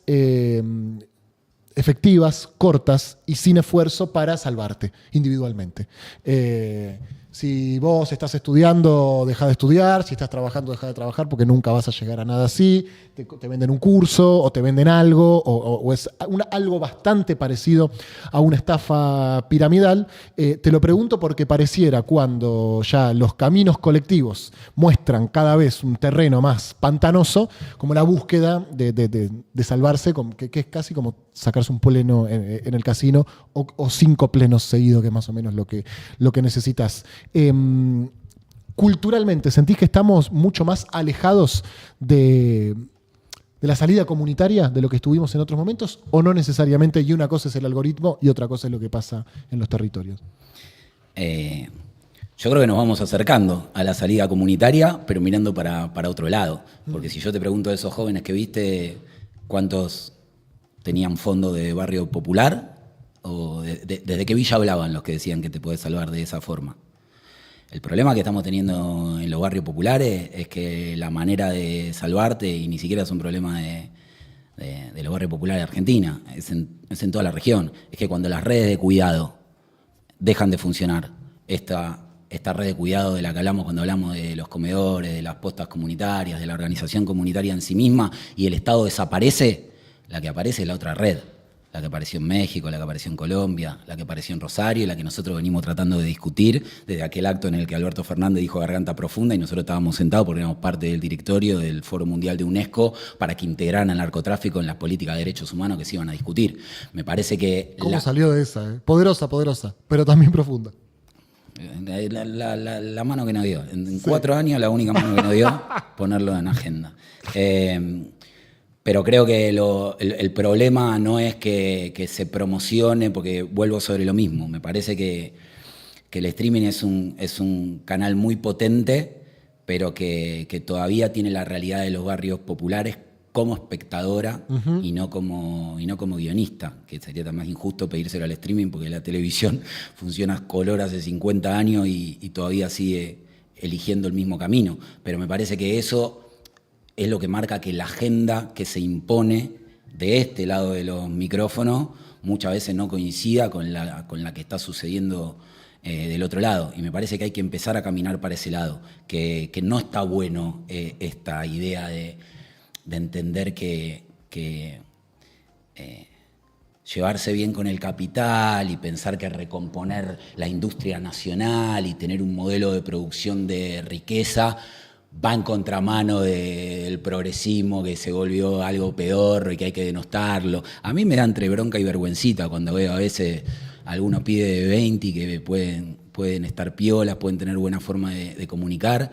efectivas, cortas y sin esfuerzo para salvarte individualmente. Si vos estás estudiando, deja de estudiar. Si estás trabajando, deja de trabajar, porque nunca vas a llegar a nada así. Te venden un curso o te venden algo, o es algo bastante parecido a una estafa piramidal. Te lo pregunto porque pareciera, cuando ya los caminos colectivos muestran cada vez un terreno más pantanoso, como la búsqueda de salvarse, que es casi como sacarse un pleno en el casino, o 5 plenos seguidos, que es más o menos lo que necesitas. Culturalmente, ¿sentís que estamos mucho más alejados de la salida comunitaria de lo que estuvimos en otros momentos, o no necesariamente, y una cosa es el algoritmo y otra cosa es lo que pasa en los territorios?
Yo creo que nos vamos acercando a la salida comunitaria, pero mirando para otro lado. Porque si yo te pregunto a esos jóvenes que viste, ¿cuántos tenían fondo de barrio popular? ¿O desde qué villa hablaban los que decían que te podés salvar de esa forma? El problema que estamos teniendo en los barrios populares es que la manera de salvarte, y ni siquiera es un problema de los barrios populares de Argentina, es en toda la región, es que cuando las redes de cuidado dejan de funcionar, esta red de cuidado de la que hablamos cuando hablamos de los comedores, de las postas comunitarias, de la organización comunitaria en sí misma, y el Estado desaparece, la que aparece es la otra red. La que apareció en México, la que apareció en Colombia, la que apareció en Rosario, la que nosotros venimos tratando de discutir desde aquel acto en el que Alberto Fernández dijo Garganta Profunda, y nosotros estábamos sentados porque éramos parte del directorio del Foro Mundial de UNESCO para que integraran al narcotráfico en las políticas de derechos humanos que se iban a discutir. Me parece que...
¿Cómo salió de esa? Poderosa, pero también profunda.
La mano que nos dio. En 4 años la única mano que nos dio, ponerlo en agenda. Pero creo que el problema no es que se promocione, porque vuelvo sobre lo mismo. Me parece que el streaming es un canal muy potente, pero que todavía tiene la realidad de los barrios populares como espectadora y no como guionista, que sería tan más injusto pedírselo al streaming, porque la televisión funciona a color hace 50 años y todavía sigue eligiendo el mismo camino. Pero me parece que eso es lo que marca que la agenda que se impone de este lado de los micrófonos muchas veces no coincida con la que está sucediendo del otro lado. Y me parece que hay que empezar a caminar para ese lado, que no está bueno esta idea de entender que llevarse bien con el capital y pensar que recomponer la industria nacional y tener un modelo de producción de riqueza va en contramano del progresismo, que se volvió algo pedorro y que hay que denostarlo. A mí me da entre bronca y vergüencita cuando veo a veces algunos pibes de 20 que pueden estar piolas, pueden tener buena forma de comunicar,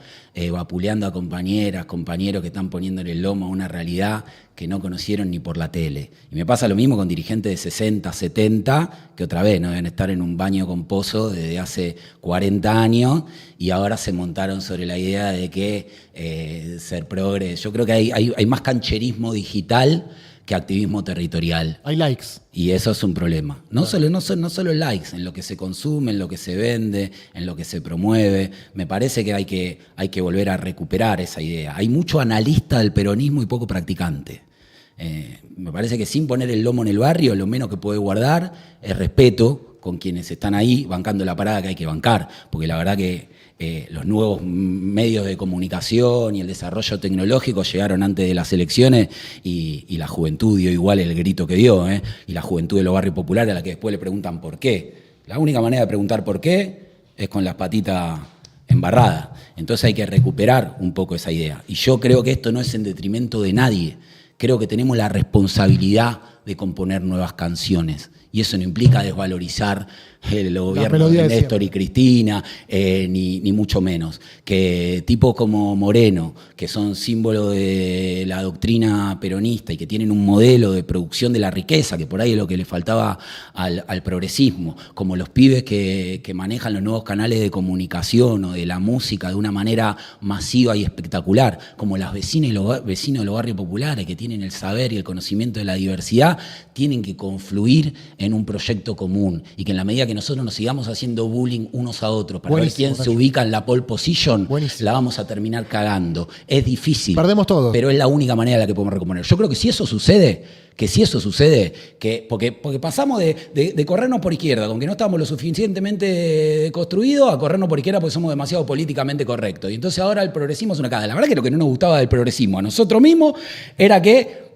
vapuleando a compañeros que están poniéndole el lomo a una realidad que no conocieron ni por la tele. Y me pasa lo mismo con dirigentes de 60, 70, que otra vez no deben estar en un baño con pozo desde hace 40 años y ahora se montaron sobre la idea de que ser progre. Yo creo que hay más cancherismo digital que activismo territorial.
Hay likes.
Y eso es un problema. No solo likes, en lo que se consume, en lo que se vende, en lo que se promueve. Me parece que hay que volver a recuperar esa idea. Hay mucho analista del peronismo y poco practicante. Me parece que sin poner el lomo en el barrio, lo menos que puede guardar es respeto con quienes están ahí bancando la parada que hay que bancar. Porque la verdad que los nuevos medios de comunicación y el desarrollo tecnológico llegaron antes de las elecciones y la juventud dio igual el grito que dio, y la juventud de los barrios populares a la que después le preguntan por qué. La única manera de preguntar por qué es con las patitas embarradas. Entonces hay que recuperar un poco esa idea. Y yo creo que esto no es en detrimento de nadie. Creo que tenemos la responsabilidad de componer nuevas canciones. Y eso no implica desvalorizar el gobierno de Néstor y Cristina, ni mucho menos. Que tipos como Moreno, que son símbolos de la doctrina peronista y que tienen un modelo de producción de la riqueza, que por ahí es lo que le faltaba al progresismo, como los pibes que manejan los nuevos canales de comunicación o de la música de una manera masiva y espectacular, como las vecinas y los vecinos de los barrios populares que tienen el saber y el conocimiento de la diversidad, tienen que confluir en un proyecto común y que en la medida que nosotros nos sigamos haciendo bullying unos a otros para ver quién se ubica en la pole position, la vamos a terminar cagando. Es difícil.
Perdemos todo.
Pero es la única manera en la que podemos recomponer. Yo creo que si eso sucede, porque pasamos de corrernos por izquierda, con que no estamos lo suficientemente construidos, a corrernos por izquierda porque somos demasiado políticamente correctos. Y entonces ahora el progresismo es una cagada. La verdad que lo que no nos gustaba del progresismo a nosotros mismos era que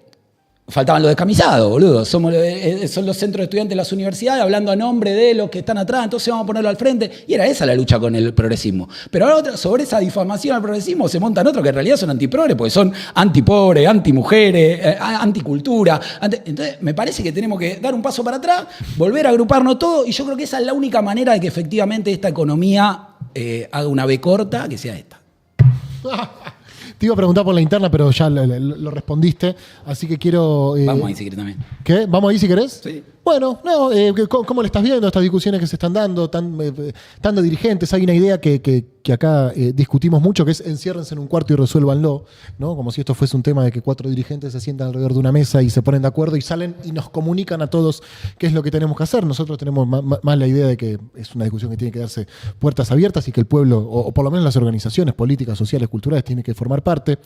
faltaban los descamisados, boludo. Son los centros de estudiantes de las universidades hablando a nombre de los que están atrás, entonces vamos a ponerlo al frente. Y era esa la lucha con el progresismo. Pero ahora sobre esa difamación al progresismo se montan otros que en realidad son antiprogres, porque son antipobres, antimujeres, anticultura. Entonces me parece que tenemos que dar un paso para atrás, volver a agruparnos todo, y yo creo que esa es la única manera de que efectivamente esta economía haga una B corta, que sea esta.
Te iba a preguntar por la interna, pero ya lo respondiste, así que quiero...
Vamos ahí si querés también.
¿Qué? ¿Vamos ahí si querés?
Sí.
Bueno, no, ¿cómo le estás viendo estas discusiones que se están dando, tan de dirigentes? Hay una idea que acá discutimos mucho, que es enciérrense en un cuarto y resuélvanlo, ¿no? Como si esto fuese un tema de que 4 dirigentes se sientan alrededor de una mesa y se ponen de acuerdo y salen y nos comunican a todos qué es lo que tenemos que hacer. Nosotros tenemos más la idea de que es una discusión que tiene que darse puertas abiertas y que el pueblo, o por lo menos las organizaciones políticas, sociales, culturales, tiene que formar parte.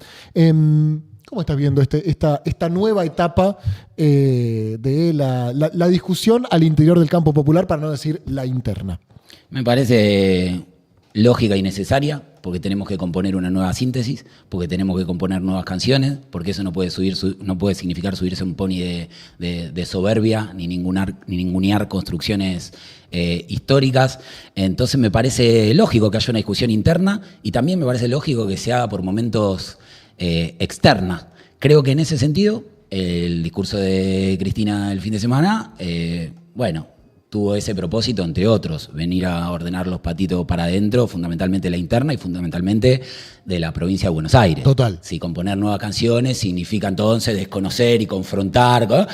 ¿Cómo estás viendo esta nueva etapa de la discusión al interior del campo popular, para no decir la interna?
Me parece lógica y necesaria, porque tenemos que componer una nueva síntesis, porque tenemos que componer nuevas canciones, porque eso no puede significar subirse a un pony de soberbia, ni ningunear construcciones históricas. Entonces me parece lógico que haya una discusión interna y también me parece lógico que se haga por momentos externa. Creo que en ese sentido, el discurso de Cristina el fin de semana, bueno, tuvo ese propósito, entre otros, venir a ordenar los patitos para adentro, fundamentalmente la interna y fundamentalmente de la provincia de Buenos Aires.
Total.
Si componer nuevas canciones significa entonces desconocer y confrontar, ¿no?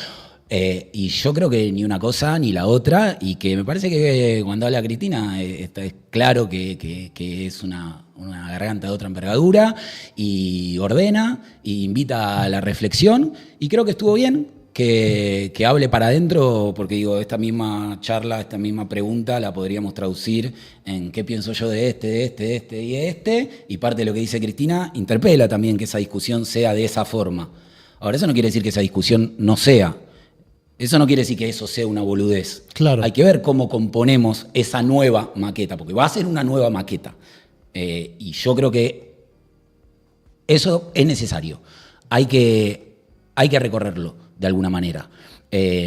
Y yo creo que ni una cosa ni la otra, y que me parece que cuando habla Cristina es claro que es una garganta de otra envergadura, y ordena, e invita a la reflexión, y creo que estuvo bien que hable para adentro, porque digo, esta misma charla, esta misma pregunta la podríamos traducir en qué pienso yo de este, y parte de lo que dice Cristina interpela también que esa discusión sea de esa forma. Ahora, eso no quiere decir que esa discusión no sea. Eso no quiere decir que eso sea una boludez.
Claro.
Hay que ver cómo componemos esa nueva maqueta, porque va a ser una nueva maqueta. Y yo creo que eso es necesario. Hay que recorrerlo de alguna manera.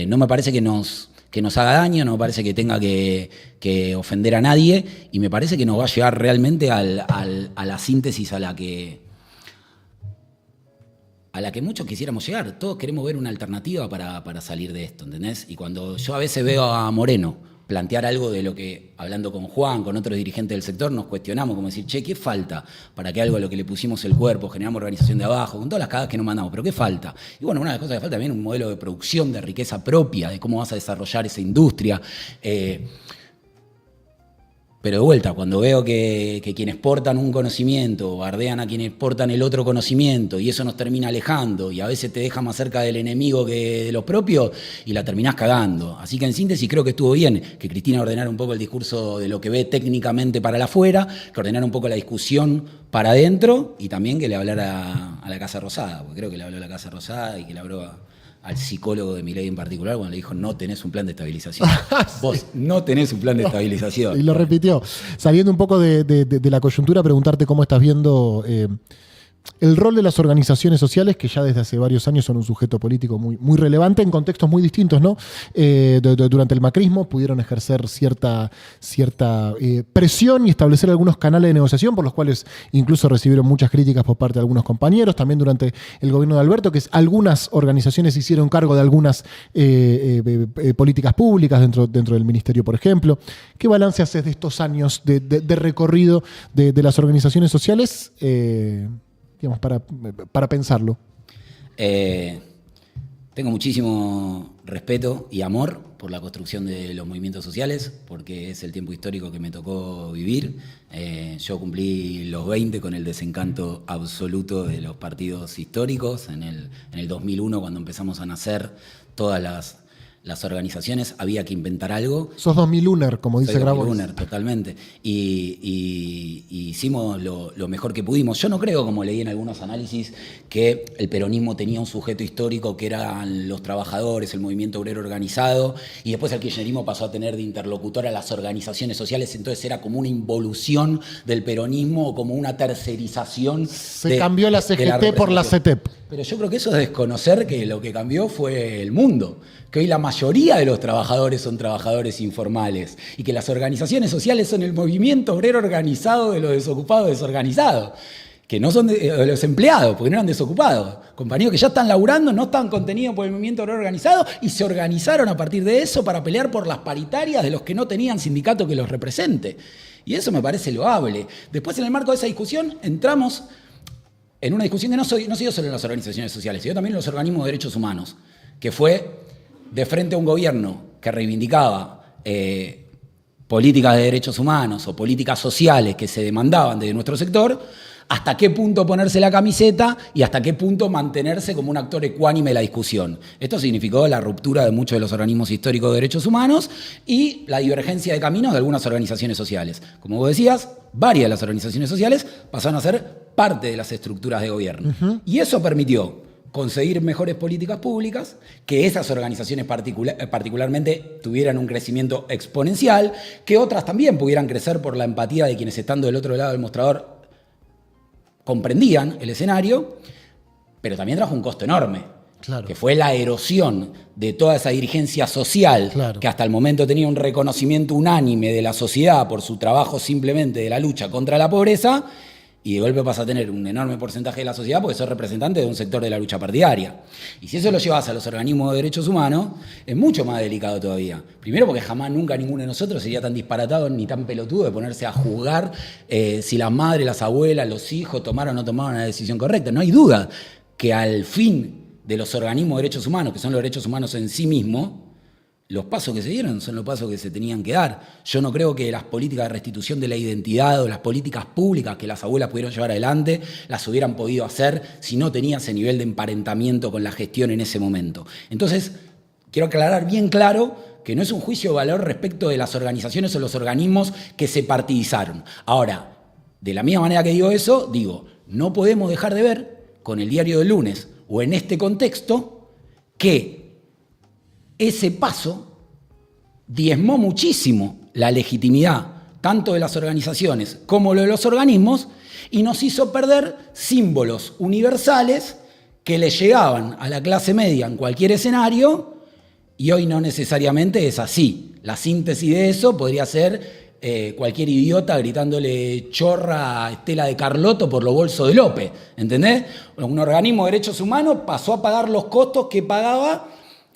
No me parece que nos haga daño, no me parece que tenga que ofender a nadie, y me parece que nos va a llevar realmente a la síntesis a la que muchos quisiéramos llegar. Todos queremos ver una alternativa para salir de esto, ¿entendés? Y cuando yo a veces veo a Moreno plantear algo de lo que, hablando con Juan, con otros dirigentes del sector, nos cuestionamos, como decir, che, ¿qué falta para que algo a lo que le pusimos el cuerpo, generamos organización de abajo, con todas las cagadas que nos mandamos, pero qué falta? Y bueno, una de las cosas que falta también es un modelo de producción, de riqueza propia, de cómo vas a desarrollar esa industria. Pero de vuelta, cuando veo que quienes portan un conocimiento bardean a quienes portan el otro conocimiento, y eso nos termina alejando, y a veces te deja más cerca del enemigo que de los propios, y la terminás cagando. Así que en síntesis creo que estuvo bien que Cristina ordenara un poco el discurso de lo que ve técnicamente para la afuera, que ordenara un poco la discusión para adentro, y también que le hablara a la Casa Rosada, porque creo que le habló a la Casa Rosada y que le habló al psicólogo de Milei en particular, cuando le dijo, no tenés un plan de estabilización.
Sí.
Vos no tenés un plan de estabilización.
Y lo repitió. Saliendo un poco de la coyuntura, preguntarte cómo estás viendo el rol de las organizaciones sociales, que ya desde hace varios años son un sujeto político muy relevante en contextos muy distintos, ¿no? Durante el macrismo pudieron ejercer cierta presión y establecer algunos canales de negociación, por los cuales incluso recibieron muchas críticas por parte de algunos compañeros. También durante el gobierno de Alberto, que algunas organizaciones hicieron cargo de algunas políticas públicas dentro del ministerio, por ejemplo. ¿Qué balance haces de estos años de recorrido de las organizaciones sociales? Digamos, para pensarlo.
Tengo muchísimo respeto y amor por la construcción de los movimientos sociales, porque es el tiempo histórico que me tocó vivir. Yo cumplí los 20 con el desencanto absoluto de los partidos históricos. En el 2001, cuando empezamos a nacer todas las organizaciones, había que inventar algo.
Sos 2001er, como dice Grabois.
2001er, totalmente. Y hicimos lo mejor que pudimos. Yo no creo, como leí en algunos análisis, que el peronismo tenía un sujeto histórico que eran los trabajadores, el movimiento obrero organizado, y después el kirchnerismo pasó a tener de interlocutor a las organizaciones sociales, entonces era como una involución del peronismo o como una tercerización.
Se cambió la CGT por la CETEP.
Pero yo creo que eso es desconocer que lo que cambió fue el mundo, que hoy la mayoría de los trabajadores son trabajadores informales, y que las organizaciones sociales son el movimiento obrero organizado de los desocupados desorganizados, que no son de los empleados, porque no eran desocupados, compañeros que ya están laburando, no están contenidos por el movimiento obrero organizado, y se organizaron a partir de eso para pelear por las paritarias de los que no tenían sindicato que los represente. Y eso me parece loable. Después, en el marco de esa discusión, entramos en una discusión que no se dio solo en las organizaciones sociales, se dio también en los organismos de derechos humanos, que fue de frente a un gobierno que reivindicaba políticas de derechos humanos o políticas sociales que se demandaban desde nuestro sector, hasta qué punto ponerse la camiseta y hasta qué punto mantenerse como un actor ecuánime de la discusión. Esto significó la ruptura de muchos de los organismos históricos de derechos humanos y la divergencia de caminos de algunas organizaciones sociales. Como vos decías, varias de las organizaciones sociales pasaron a ser parte de las estructuras de gobierno. Uh-huh. Y eso permitió conseguir mejores políticas públicas, que esas organizaciones particularmente tuvieran un crecimiento exponencial, que otras también pudieran crecer por la empatía de quienes estando del otro lado del mostrador comprendían el escenario, pero también trajo un costo enorme, claro, que fue la erosión de toda esa dirigencia social, claro, que hasta el momento tenía un reconocimiento unánime de la sociedad por su trabajo simplemente de la lucha contra la pobreza, Y de golpe pasa a tener un enorme porcentaje de la sociedad porque sos representante de un sector de la lucha partidaria. Y si eso lo llevas a los organismos de derechos humanos, es mucho más delicado todavía. Primero porque jamás nunca ninguno de nosotros sería tan disparatado ni tan pelotudo de ponerse a juzgar si las madres, las abuelas, los hijos tomaron o no tomaron una decisión correcta. No hay duda que al fin de los organismos de derechos humanos, que son los derechos humanos en sí mismos, los pasos que se dieron son los pasos que se tenían que dar. Yo no creo que las políticas de restitución de la identidad o las políticas públicas que las abuelas pudieron llevar adelante las hubieran podido hacer si no tenía ese nivel de emparentamiento con la gestión en ese momento. Entonces, quiero aclarar bien claro que no es un juicio de valor respecto de las organizaciones o los organismos que se partidizaron. Ahora, de la misma manera que digo eso, digo, no podemos dejar de ver con el diario del lunes o en este contexto que ese paso diezmó muchísimo la legitimidad tanto de las organizaciones como de los organismos y nos hizo perder símbolos universales que le llegaban a la clase media en cualquier escenario y hoy no necesariamente es así. La síntesis de eso podría ser cualquier idiota gritándole chorra a Estela de Carlotto por los bolsos de López, ¿entendés? Un organismo de derechos humanos pasó a pagar los costos que pagaba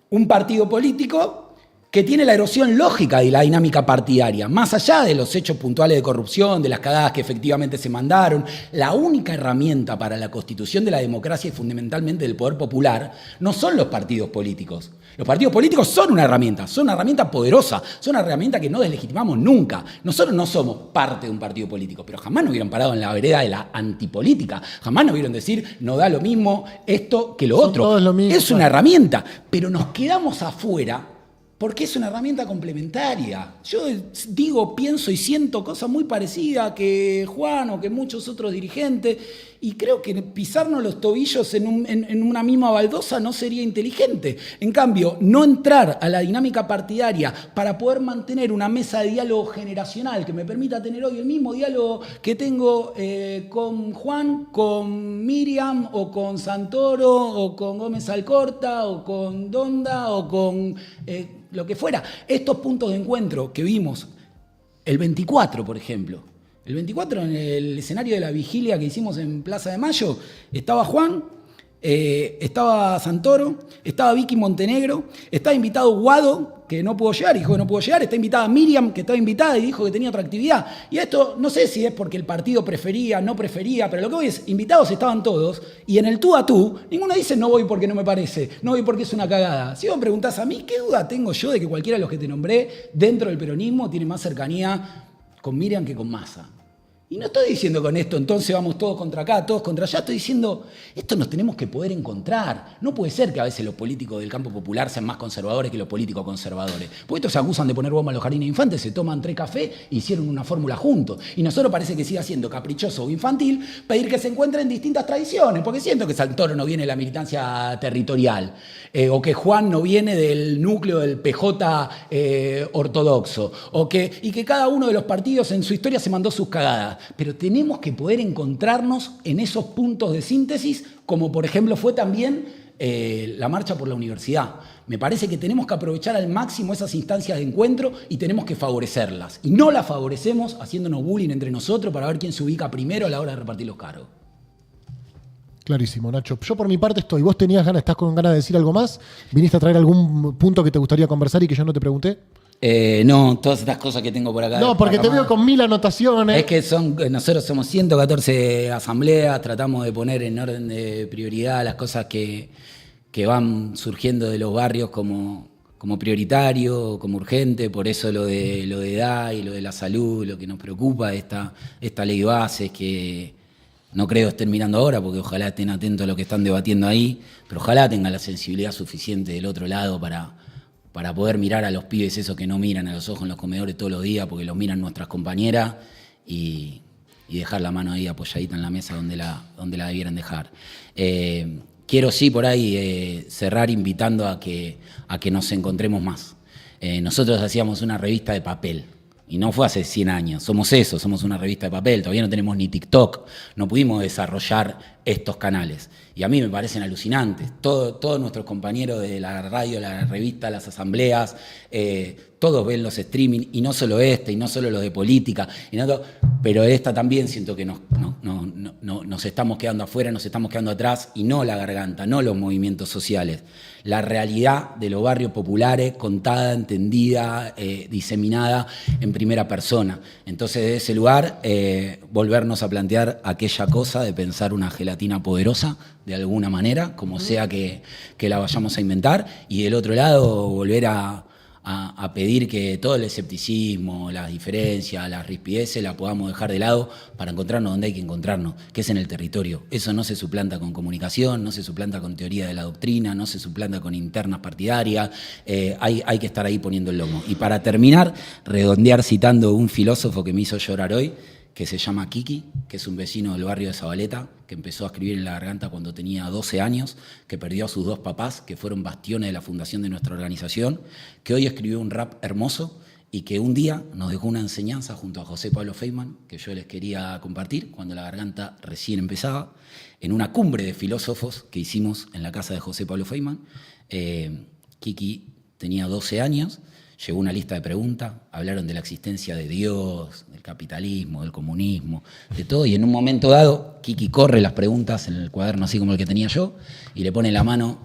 un partido político que tiene la erosión lógica de la dinámica partidaria, más allá de los hechos puntuales de corrupción, de las cagadas que efectivamente se mandaron. La única herramienta para la constitución de la democracia y fundamentalmente del poder popular no son los partidos políticos. Los partidos políticos son una herramienta poderosa, son una herramienta que no deslegitimamos nunca. Nosotros no somos parte de un partido político, pero jamás nos hubieran parado en la vereda de la antipolítica, jamás nos hubieran decir, no da lo mismo esto que lo otro. Es una herramienta, pero nos quedamos afuera porque es una herramienta complementaria. Yo digo, pienso y siento cosas muy parecidas que Juan o que muchos otros dirigentes, y creo que pisarnos los tobillos en una misma baldosa no sería inteligente. En cambio, no entrar a la dinámica partidaria para poder mantener una mesa de diálogo generacional que me permita tener hoy el mismo diálogo que tengo con Juan, con Miriam, o con Santoro, o con Gómez Alcorta, o con Donda, o con lo que fuera. Estos puntos de encuentro que vimos el 24, por ejemplo. El 24, en el escenario de la vigilia que hicimos en Plaza de Mayo, estaba Juan, estaba Santoro, estaba Vicky Montenegro, estaba invitado Guado, que no pudo llegar, dijo que no pudo llegar, está invitada Miriam, que estaba invitada y dijo que tenía otra actividad. Y esto no sé si es porque el partido prefería, no prefería, pero lo que voy es, invitados estaban todos, y en el tú a tú, ninguno dice no voy porque no me parece, no voy porque es una cagada. Si vos me preguntás a mí, ¿qué duda tengo yo de que cualquiera de los que te nombré dentro del peronismo tiene más cercanía con Miriam que con Massa? Y no estoy diciendo con esto, entonces vamos todos contra acá, todos contra allá. Estoy diciendo, esto nos tenemos que poder encontrar. No puede ser que a veces los políticos del campo popular sean más conservadores que los políticos conservadores. Porque estos se acusan de poner bomba en los jardines de infantes, se toman 3 cafés e hicieron una fórmula juntos. Y nosotros parece que siga siendo caprichoso o infantil pedir que se encuentren distintas tradiciones. Porque siento que Santoro no viene de la militancia territorial. O que Juan no viene del núcleo del PJ ortodoxo. Y que cada uno de los partidos en su historia se mandó sus cagadas. Pero tenemos que poder encontrarnos en esos puntos de síntesis, como por ejemplo fue también la marcha por la universidad. Me parece que tenemos que aprovechar al máximo esas instancias de encuentro y tenemos que favorecerlas. Y no las favorecemos haciéndonos bullying entre nosotros para ver quién se ubica primero a la hora de repartir los cargos.
Clarísimo, Nacho. Yo por mi parte estoy. ¿Vos tenías ganas, estás con ganas de decir algo más? ¿Viniste a traer algún punto que te gustaría conversar y que yo no te pregunté?
No, todas estas cosas que tengo por acá.
No, porque te veo con 1000 anotaciones.
Es que nosotros somos 114 asambleas, tratamos de poner en orden de prioridad las cosas que van surgiendo de los barrios como prioritario, como urgente, por eso lo de edad y lo de la salud, lo que nos preocupa, esta ley de bases que no creo estén mirando ahora, porque ojalá estén atentos a lo que están debatiendo ahí, pero ojalá tengan la sensibilidad suficiente del otro lado para poder mirar a los pibes esos que no miran a los ojos en los comedores todos los días, porque los miran nuestras compañeras, y dejar la mano ahí apoyadita en la mesa donde la debieran dejar. Quiero sí por ahí cerrar invitando a que nos encontremos más. Nosotros hacíamos una revista de papel, y no fue hace 100 años, somos una revista de papel, todavía no tenemos ni TikTok, no pudimos desarrollar estos canales. Y a mí me parecen alucinantes. Todos nuestros compañeros de la radio, la revista, las asambleas, todos ven los streaming, y no solo y no solo los de política, pero esta también siento que nos estamos quedando afuera, nos estamos quedando atrás, y no la garganta, no los movimientos sociales. La realidad de los barrios populares, contada, entendida, diseminada en primera persona. Entonces, de ese lugar, volvernos a plantear aquella cosa de pensar una gelatina poderosa, de alguna manera, como sea que la vayamos a inventar, y del otro lado, volver a pedir que todo el escepticismo, las diferencias, las rispideces, la podamos dejar de lado para encontrarnos donde hay que encontrarnos, que es en el territorio. Eso no se suplanta con comunicación, no se suplanta con teoría de la doctrina, no se suplanta con internas partidarias, hay que estar ahí poniendo el lomo. Y para terminar, redondear citando un filósofo que me hizo llorar hoy, que se llama Kiki, que es un vecino del barrio de Zabaleta, que empezó a escribir en La Garganta cuando tenía 12 años, que perdió a sus 2 papás, que fueron bastiones de la fundación de nuestra organización, que hoy escribió un rap hermoso y que un día nos dejó una enseñanza junto a José Pablo Feynman, que yo les quería compartir cuando La Garganta recién empezaba, en una cumbre de filósofos que hicimos en la casa de José Pablo Feynman. Kiki tenía 12 años, llegó una lista de preguntas, hablaron de la existencia de Dios, del capitalismo, del comunismo, de todo, y en un momento dado, Kiki corre las preguntas en el cuaderno así como el que tenía yo, y le pone la mano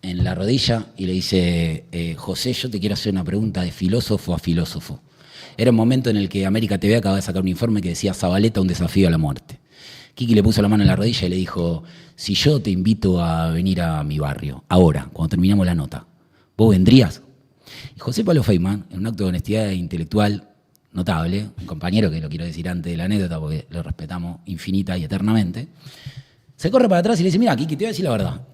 en la rodilla y le dice, José, yo te quiero hacer una pregunta de filósofo a filósofo. Era un momento en el que América TV acaba de sacar un informe que decía Zabaleta, un desafío a la muerte. Kiki le puso la mano en la rodilla y le dijo, si yo te invito a venir a mi barrio, ahora, cuando terminamos la nota, ¿vos vendrías? Y José Pablo Feynman, en un acto de honestidad intelectual notable, un compañero que lo quiero decir antes de la anécdota porque lo respetamos infinita y eternamente, se corre para atrás y le dice, mira, Kiki, te voy a decir la verdad.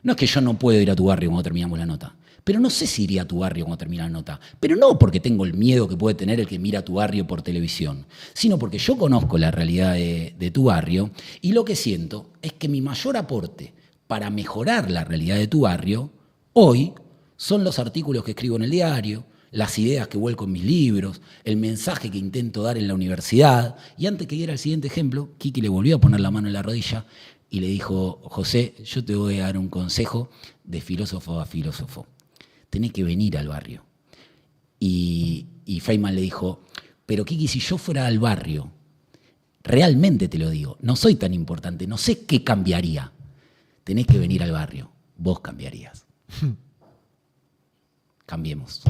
No es que yo no puedo ir a tu barrio cuando terminamos la nota, pero no sé si iría a tu barrio cuando termina la nota. Pero no porque tengo el miedo que puede tener el que mira tu barrio por televisión, sino porque yo conozco la realidad de tu barrio y lo que siento es que mi mayor aporte para mejorar la realidad de tu barrio hoy son los artículos que escribo en el diario, las ideas que vuelco en mis libros, el mensaje que intento dar en la universidad. Y antes que diera el siguiente ejemplo, Kiki le volvió a poner la mano en la rodilla y le dijo, José, yo te voy a dar un consejo de filósofo a filósofo. Tenés que venir al barrio. Y Feynman le dijo, pero Kiki, si yo fuera al barrio, realmente te lo digo, no soy tan importante, no sé qué cambiaría. Tenés que venir al barrio, vos cambiarías. Cambiemos.